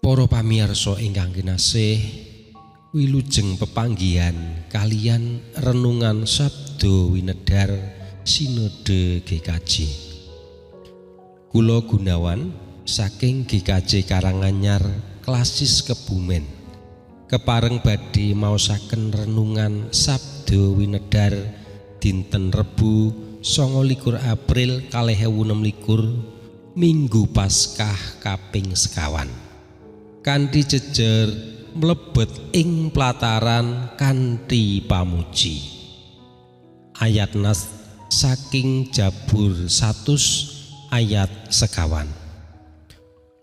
Para pamirsa ingkang kinasih, wilujeng pepanggihan kalian renungan Sabda Winedhar Sinode GKJ. Kula Gunawan saking GKJ Karanganyar Klasis Kebumen kepareng badhe maosaken renungan Sabda Winedhar dinten Rebu 29 April 2026 Minggu Paskah kaping sekawan. Kanthi jejer mlebet ing plataran kanthi pamuji. Ayat nas saking Jabur 100 ayat sekawan.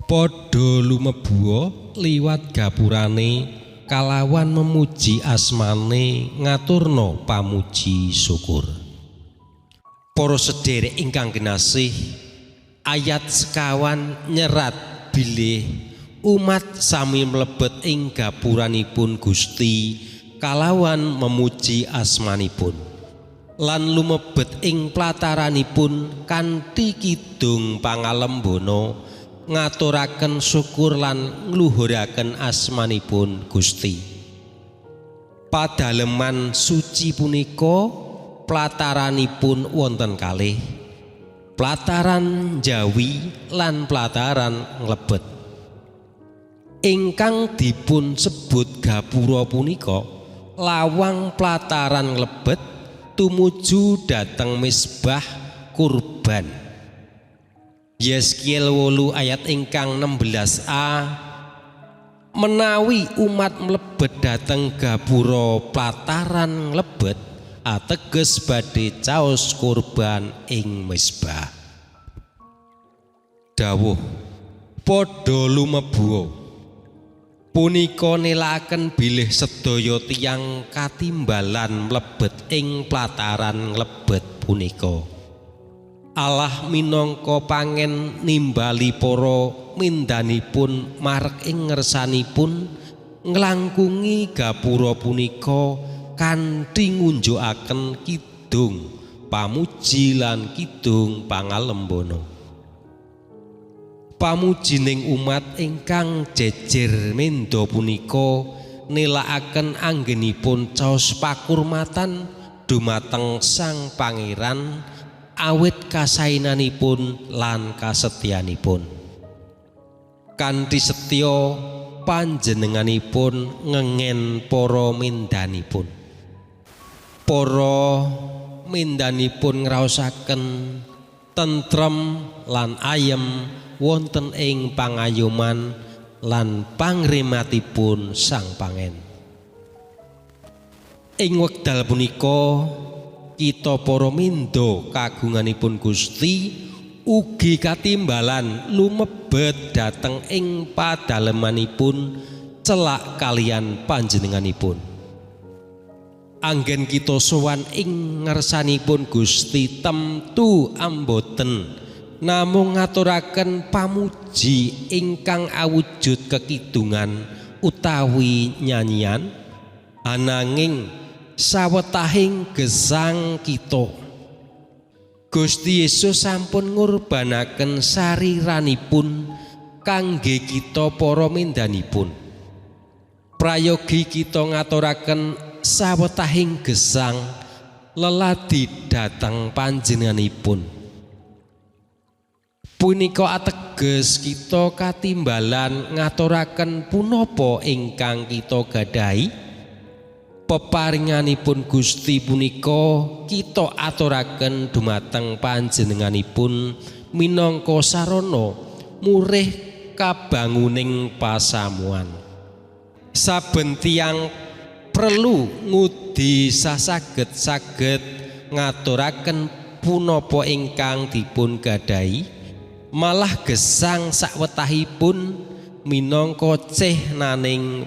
Padha lumebu liwat gapurane kalawan memuji asmane ngaturna pamuji syukur. Para sedherek ingkang kinasih, ayat sekawan nyerat bilih umat sami mlebet ing gapuranipun Gusti kalawan memuji asmanipun lan lumebet ing plataranipun kanthi kidung pangalembana ngaturaken syukur lan ngluhuraken asmanipun Gusti. Padaleman suci punika plataranipun wonten kalih, plataran Jawi lan plataran Nglebet. Ingkang dipun sebut gapura punika lawang plataran Nglebet tumuju dhateng misbah kurban. Yeskiel 8 ayat ingkang 16a, menawi umat mlebet dhateng gapura plataran Nglebet ateges badhe caos kurban ing misbah. Dawuh padha lumebu punika nélakaken bilih sedaya tiyang katimbalan mlebet ing plataran Nglebet punika. Allah minangka pangen nimbali para mindanipun marek ing ngersanipun nglangkungi gapura punika kanthi ngunjukaken kidung pamuji lan kidung pangalembana. Pamujining umat ingkang jejer menda punika nélakaken anggenipun caos pakurmatan dumateng Sang Pangeran awit kasainanipun lan kasetyanipun. Kanthi setya panjenenganipun ngengen para mindanipun. Para mindanipun ngraosaken tentrem lan ayem wonten ing pangayoman lan pangrimatipun Sang Pangen. Ing wekdal punika kita para minda kagunganipun Gusti ugi katimbalan lumebet dhateng ing padalemanipun celak kalian panjenenganipun. Anggen kita sowan ing ngersanipun Gusti temtu amboten namung ngaturaken pamuji ingkang awujud kekidungan utawi nyanyian, ananging sawetahing gesang kita. Gusti Yesus sampun ngurbanaken sariranipun kangge kita para mindanipun. Prayogi kita ngaturaken sawetahing gesang leladi dhateng panjenenganipun. Punika ateges kita katimbalan ngaturaken punapa ingkang kita gadahi. Peparinganipun Gusti punika kita aturaken dumateng panjenenganipun minangka sarana murih kabanguning pasamuan. Saben tiyang perlu ngudi sasaget-saget ngaturaken punapa ingkang dipun gadahi, malah gesang sawetahipun minangka cehnaning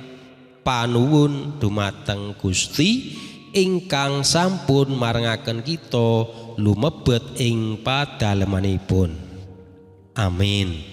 panuwun dumateng Gusti ingkang sampun marengaken kita lumebet ing padalemanipun. Amin.